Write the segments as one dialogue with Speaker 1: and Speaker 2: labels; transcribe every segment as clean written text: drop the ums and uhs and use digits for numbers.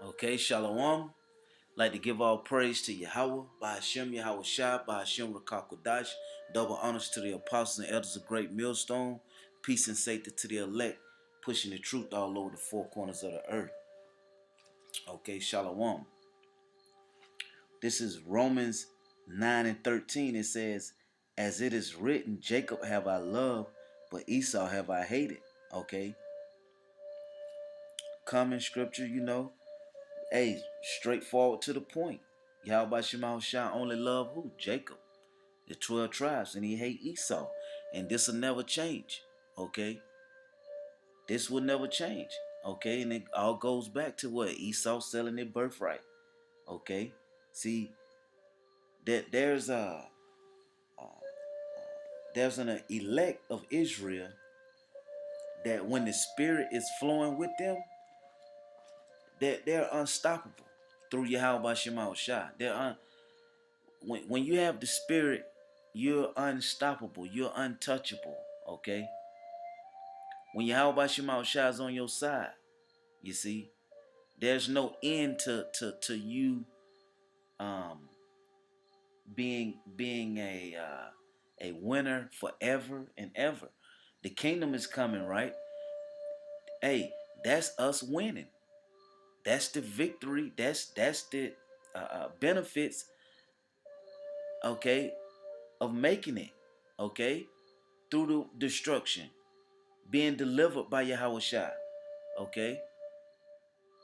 Speaker 1: Okay, Shalom. Like to give all praise to Yahweh, by Hashem Yahweh Shai, by Hashem Rakakwadash. Double honors to the apostles and elders of Great Millstone. Peace and safety to the elect, pushing the truth all over the four corners of the earth. Okay, Shalom. This is Romans 9 and 13. It says, as it is written, Jacob have I loved, but Esau have I hated. Okay. Common scripture, Hey, straightforward to the point. Yahweh Shema Shah only love who? Jacob. The 12 tribes, and he hate Esau. And this will never change. Okay? This will never change. Okay? And it all goes back to what? Esau selling their birthright. Okay? See, that there's an elect of Israel that when the spirit is flowing with them, that they're unstoppable through Yahweh Shema Shah. When you have the spirit, you're unstoppable. You're untouchable. Okay? When Yahweh Shema Shah is on your side, you see, there's no end to you um, being a winner forever and ever. The kingdom is coming, right? Hey, that's us winning. That's the victory. That's the benefits. Okay, of making it. Okay, through the destruction, being delivered by Yahweh Shai. Okay,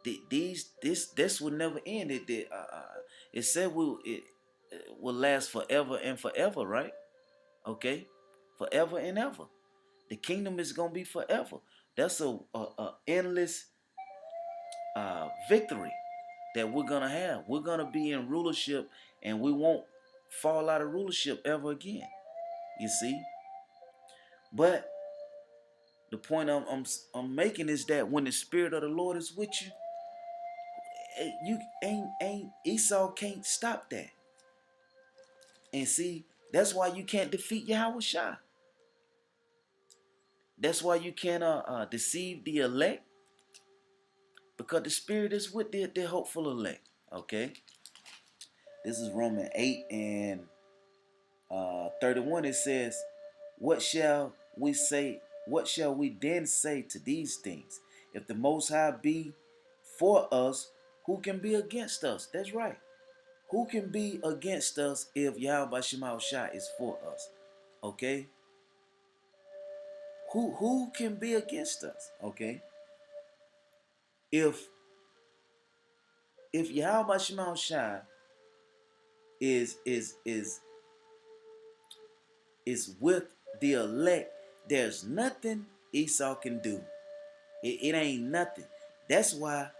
Speaker 1: this will never end. It said it will last forever and forever, right? Okay, forever and ever. The kingdom is gonna be forever. That's a endless victory that we're gonna have. We're gonna be in rulership, and we won't fall out of rulership ever again. You see, but the point I'm making is that when the spirit of the Lord is with you, you ain't Esau can't stop that. And see, that's why you can't defeat Yahweh Shah. That's why you can't deceive the elect, because the spirit is with the hopeful elect. Okay, this is Romans 8 and 31. It says, "What shall we say? What shall we then say to these things? If the Most High be for us, who can be against us?" That's right. Who can be against us if Yahweh Shema Shah is for us? Okay. Who can be against us? Okay. If Yahweh Shema Shah is is is is with the elect, there's nothing Esau can do. It ain't nothing. That's why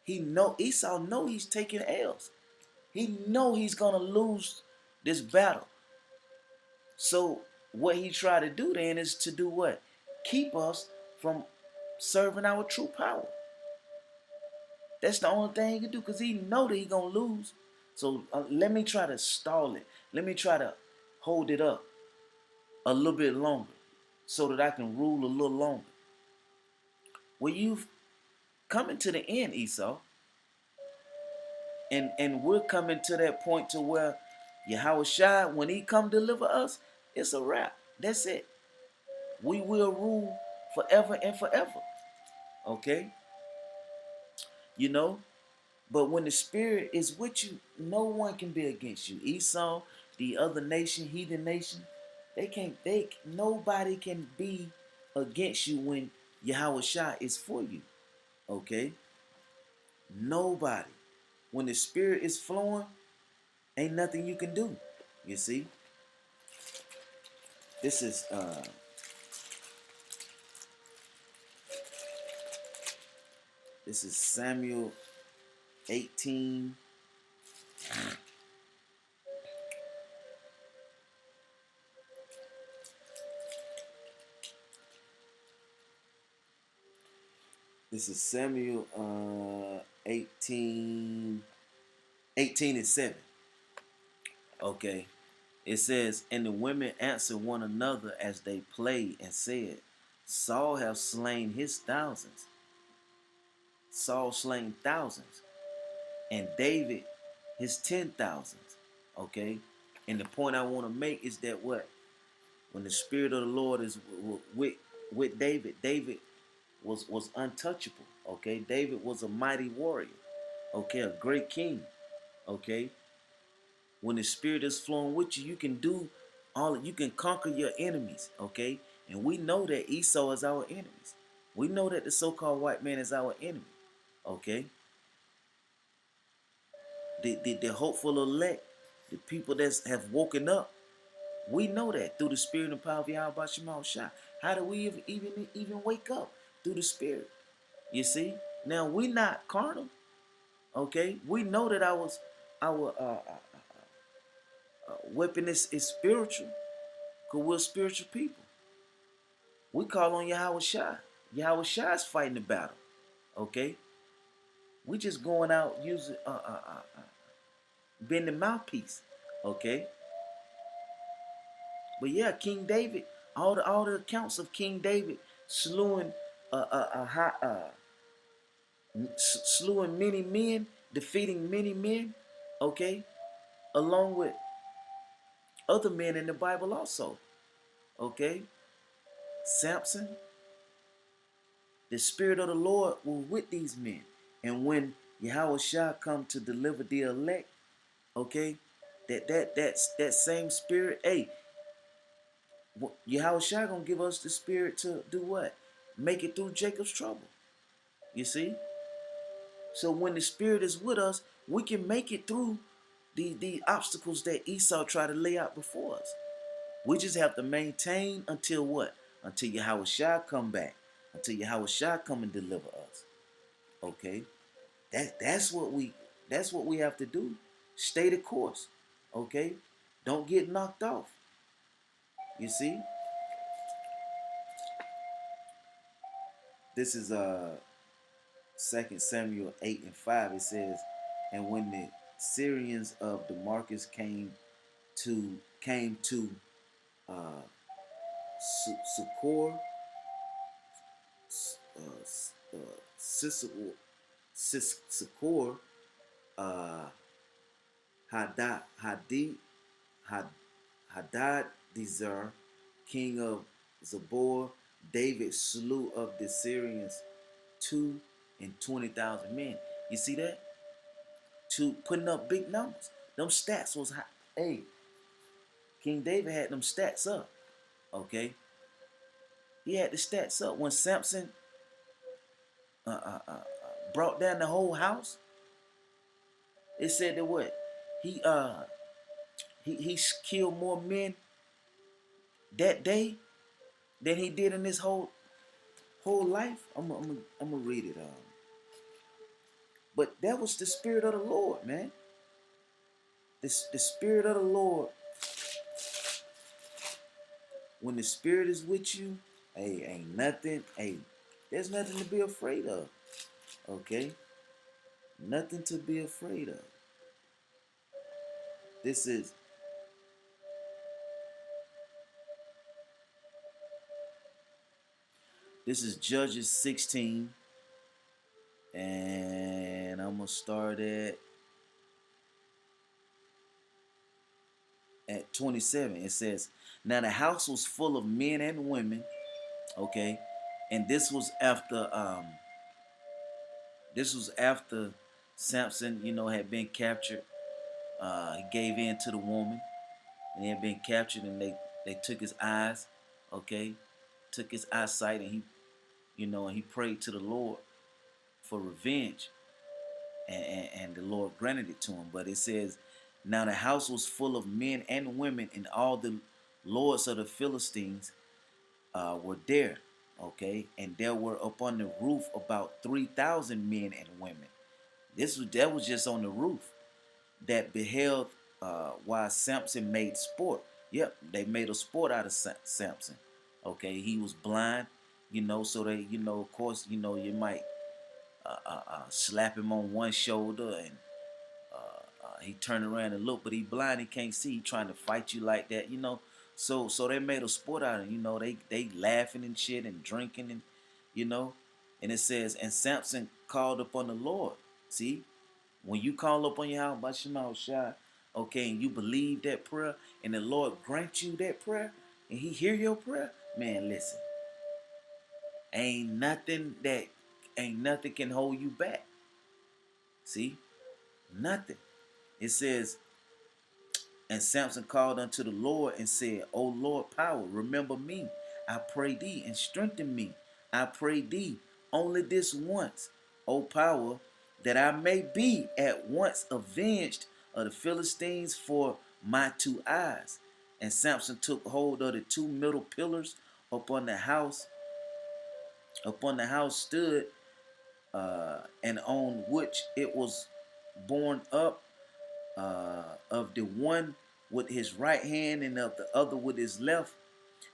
Speaker 1: Esau know he's taking L's. He know he's gonna lose this battle. So what he tried to do then is to do what? Keep us from serving our true power. That's the only thing he can do, because he know that he gonna lose. So let me try to stall it. Let me try to hold it up a little bit longer so that I can rule a little longer. Well, you've coming to the end, Esau. And we're coming to that point to where Yahweh Shai, when he come deliver us, it's a wrap. That's it. We will rule forever and forever. Okay? You know? But when the spirit is with you, no one can be against you. Esau, the other nation, heathen nation, nobody can be against you when Yahweh Shai is for you. Okay? Nobody. When the spirit is flowing, ain't nothing you can do. You see? This is Samuel 18. This is Samuel 18 and 7. Okay. It says, and the women answered one another as they played and said, Saul hath slain his thousands, Saul slain thousands, and David his 10,000s. Okay, and the point I want to make is that what when the spirit of the Lord is with David, David was untouchable. Okay, David was a mighty warrior. Okay, a great king. Okay, when the spirit is flowing with you, you can do all. You can conquer your enemies. Okay, and we know that Esau is our enemies. We know that the so-called white man is our enemy. Okay, the hopeful elect, the people that have woken up, we know that through the spirit and power of Yahweh Shema Shah. How do we even wake up? Through the spirit. You see? Now we not carnal. Okay? We know that our weapon is spiritual. Because we're spiritual people. We call on Yahweh Shah. Yahweh Shah is fighting the battle. Okay? We just going out using being the mouthpiece. Okay? But yeah, King David, all the accounts of King David slewing slewing many men, defeating many men, okay, along with other men in the Bible also, okay. Samson, the spirit of the Lord was with these men, and when Yahweh Shah come to deliver the elect, okay, that same spirit, hey, Yahweh Shah gonna give us the spirit to do what? Make it through Jacob's trouble. You see? So when the spirit is with us, we can make it through the obstacles that Esau tried to lay out before us. We just have to maintain until what? Until Yahweh Shah come back. Until Yahweh Shah come and deliver us. Okay? That's what we have to do. Stay the course. Okay? Don't get knocked off. You see? This is 2 Samuel 8 and 5. It says, and when the Syrians of Damascus came to uh, Succor, Succor, uh, Hadad king of Zabor, David slew of the Syrians 220,000 men. You see that? Putting up big numbers. Them stats was high. Hey, King David had them stats up. Okay, he had the stats up when Samson uh, uh, uh, brought down the whole house. It said that what he killed more men that day than he did in his whole life. I'm gonna read it. But that was the spirit of the Lord, man. The spirit of the Lord. When the spirit is with you, hey, ain't nothing. Hey, there's nothing to be afraid of. Okay, nothing to be afraid of. This is Judges 16, and I'm gonna start at 27. It says, now the house was full of men and women. Okay, and this was after Samson, had been captured. He gave in to the woman, and he had been captured, and they took his eyes. Okay, took his eyesight, and he prayed to the Lord for revenge, and the Lord granted it to him. But it says, now the house was full of men and women, and all the lords of the Philistines were there. Okay, and there were upon the roof about 3,000 men and women. That was just on the roof, that beheld while Samson made sport. Yep, they made a sport out of Samson. Okay, he was blind, so they, of course, you might slap him on one shoulder, and he turned around and looked, but he blind, he can't see. He trying to fight you like that. So they made a sport out of it. They laughing and shit and drinking, and you know And it says, and Samson called upon the Lord. See, when you call upon Yahweh by Shema Shai, okay, and you believe that prayer, and the Lord grant you that prayer, and He hear your prayer, man, listen, ain't nothing can hold you back. See, nothing. It says, and Samson called unto the Lord and said, O Lord power, remember me, I pray thee, and strengthen me. I pray thee only this once, O power, that I may be at once avenged of the Philistines for my two eyes. And Samson took hold of the two middle pillars upon the house stood, and on which it was borne up, of the one with his right hand and of the other with his left.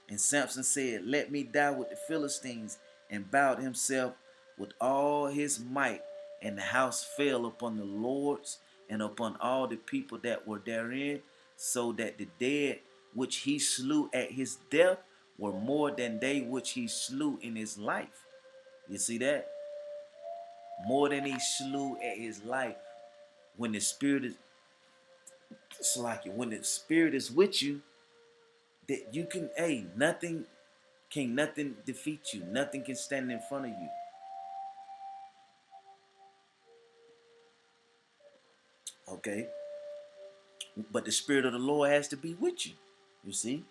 Speaker 1: And Samson said, let me die with the Philistines, and bowed himself with all his might. And the house fell upon the lords and upon all the people that were therein, so that the dead which he slew at his death were more than they which he slew in his life. You see that? More than he slew at his life. When the spirit is, it's like when the spirit is with you, that you can, hey, nothing defeat you. Nothing can stand in front of you. Okay? But the spirit of the Lord has to be with you. You see?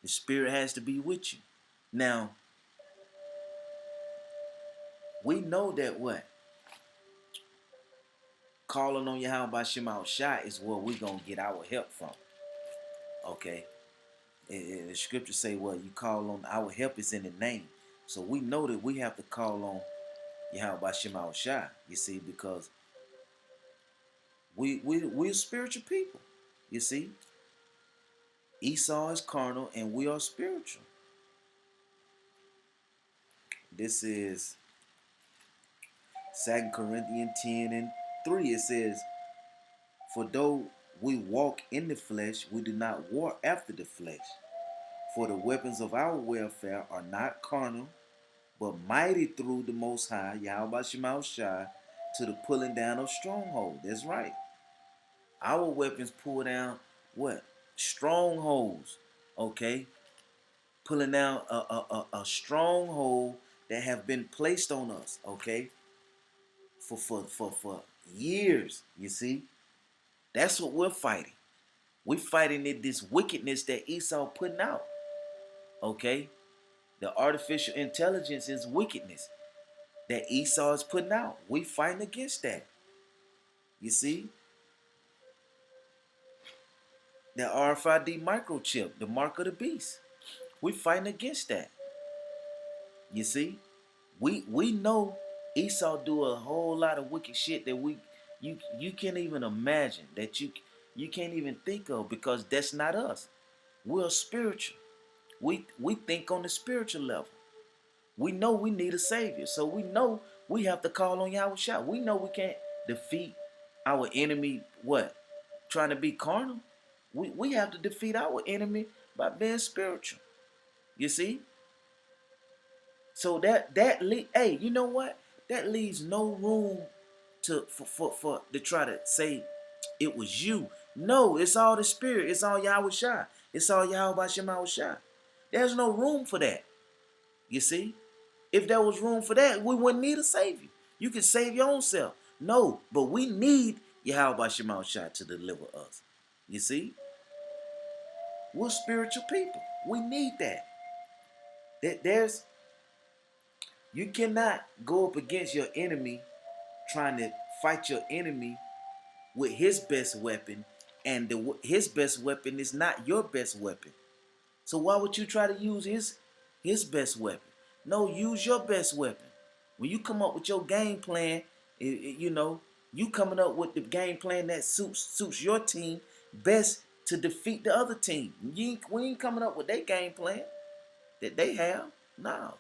Speaker 1: The spirit has to be with you. Now, we know that what? Calling on Yahweh by Shema Shai is where we're going to get our help from. Okay? The scriptures say, well, you call on, our help is in the name. So we know that we have to call on Yahweh by Shema Shai. You see, because we're spiritual people. You see? Esau is carnal and we are spiritual. This is 2 Corinthians 10 and 3. It says, for though we walk in the flesh, we do not war after the flesh. For the weapons of our warfare are not carnal, but mighty through the Most High, Yahweh Shema Shai, to the pulling down of strongholds. That's right. Our weapons pull down what? Strongholds. Okay? Pulling down a stronghold that have been placed on us. Okay? For years, you see? That's what we're fighting. We're fighting this wickedness that Esau putting out. Okay? The artificial intelligence is wickedness that Esau is putting out. We fighting against that. You see? The RFID microchip, the mark of the beast. We fighting against that. You see? We know Esau do a whole lot of wicked shit that you can't even imagine, that you can't even think of, because that's not us. We're spiritual. We think on the spiritual level. We know we need a savior. So we know we have to call on Yahweh Shai. We know we can't defeat our enemy, what? Trying to be carnal. We have to defeat our enemy by being spiritual. You see? So hey, you know what? That leaves no room for to try to say it was you. No, it's all the spirit. It's all Yahweh Shai. It's all Yahweh Shema Shai. There's no room for that. You see? If there was room for that, we wouldn't need a savior. You can save your own self. No, but we need Yahweh Shema Shai to deliver us. You see? We're spiritual people. We need that. You cannot go up against your enemy trying to fight your enemy with his best weapon, and his best weapon is not your best weapon. So why would you try to use his best weapon? No, use your best weapon. When you come up with your game plan, you coming up with the game plan that suits your team best to defeat the other team. We ain't coming up with their game plan that they have. No.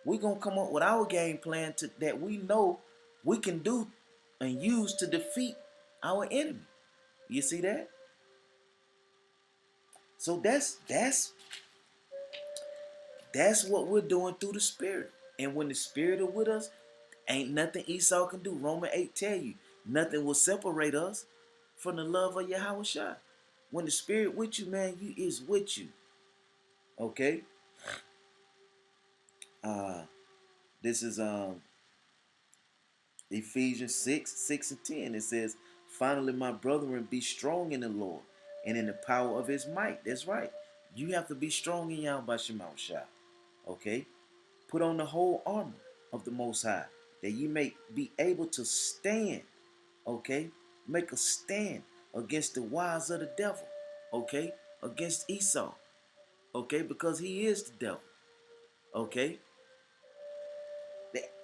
Speaker 1: We're going to come up with our game plan that we know we can do and use to defeat our enemy. You see that? So that's That's what we're doing through the Spirit. And when the Spirit is with us, ain't nothing Esau can do. Romans 8 tell you, nothing will separate us from the love of Yahweh Shai. When the Spirit with you, man, you is with you. Okay? Uh, this is Ephesians 6 and 10. It says, finally, my brethren, be strong in the Lord and in the power of his might. That's right. You have to be strong in Yahweh Shemau Shai. Okay? Put on the whole armor of the Most High, that you may be able to stand. Okay? Make a stand against the wiles of the devil. Okay? Against Esau. Okay? Because he is the devil. Okay?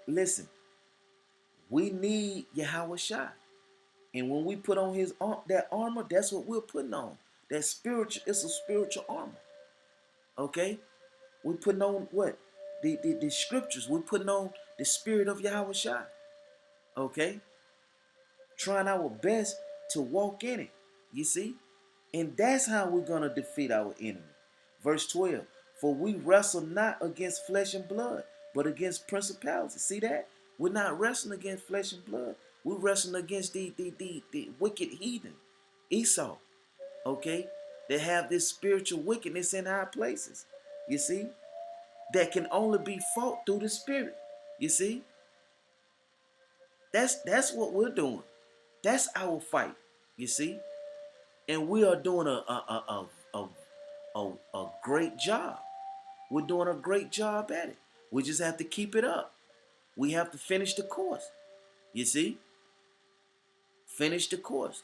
Speaker 1: Listen, we need Yahweh Shai. And when we put on that armor, that's what we're putting on. That spiritual, it's a spiritual armor. Okay? We're putting on what? The scriptures. We're putting on the spirit of Yahweh Shai. Okay? Trying our best to walk in it. You see? And that's how we're going to defeat our enemy. Verse 12. For we wrestle not against flesh and blood, but against principalities. See that? We're not wrestling against flesh and blood. We're wrestling against the wicked heathen, Esau. Okay? They have this spiritual wickedness in high places. You see? That can only be fought through the spirit. You see? That's what we're doing. That's our fight. You see? And we are doing a great job. We're doing a great job at it. We just have to keep it up. We have to finish the course. You see? Finish the course.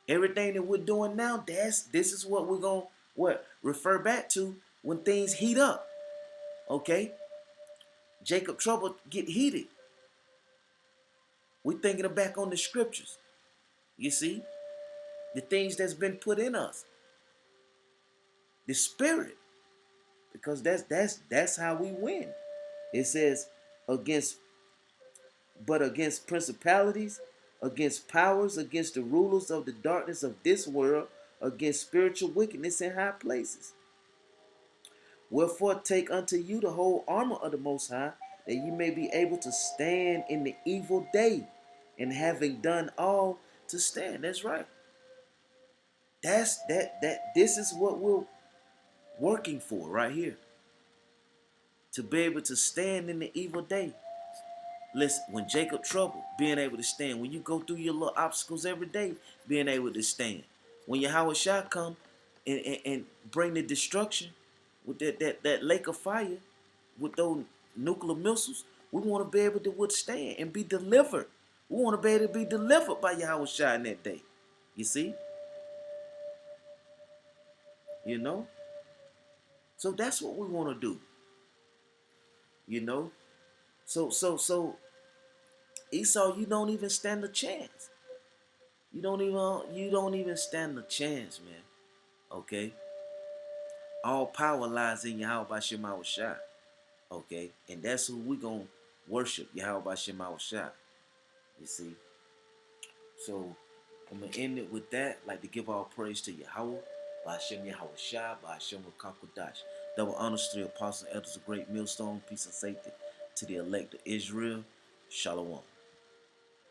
Speaker 1: Everything that we're doing now, this is what we're going to refer back to when things heat up. Okay? Jacob trouble get heated. We're thinking back on the scriptures. You see? The things that's been put in us. The spirit. Because that's how we win. It says against principalities, against powers, against the rulers of the darkness of this world, against spiritual wickedness in high places. Wherefore take unto you the whole armor of the Most High, that you may be able to stand in the evil day, and having done all to stand. That's right. This is what we're working for right here. To be able to stand in the evil day. Listen, when Jacob trouble, being able to stand. When you go through your little obstacles every day, being able to stand. When Yahweh Shah come and bring the destruction with that lake of fire, with those nuclear missiles, we want to be able to withstand and be delivered. We want to be able to be delivered by Yahweh Shah in that day. You see? You know? So that's what we want to do. You know? So Esau, you don't even stand a chance. You don't even stand a chance, man. Okay? All power lies in Yahweh Shema Shai. Okay? And that's who we gonna worship, Yahweh Shema Shai. You see? So I'm gonna end it with that. Like to give all praise to Yahweh, Ba'ashem Yahweh Shai, Ba'ashem Rakakodash. Double honors to the apostles and elders of great millstone, peace and safety to the elect of Israel. Shalom.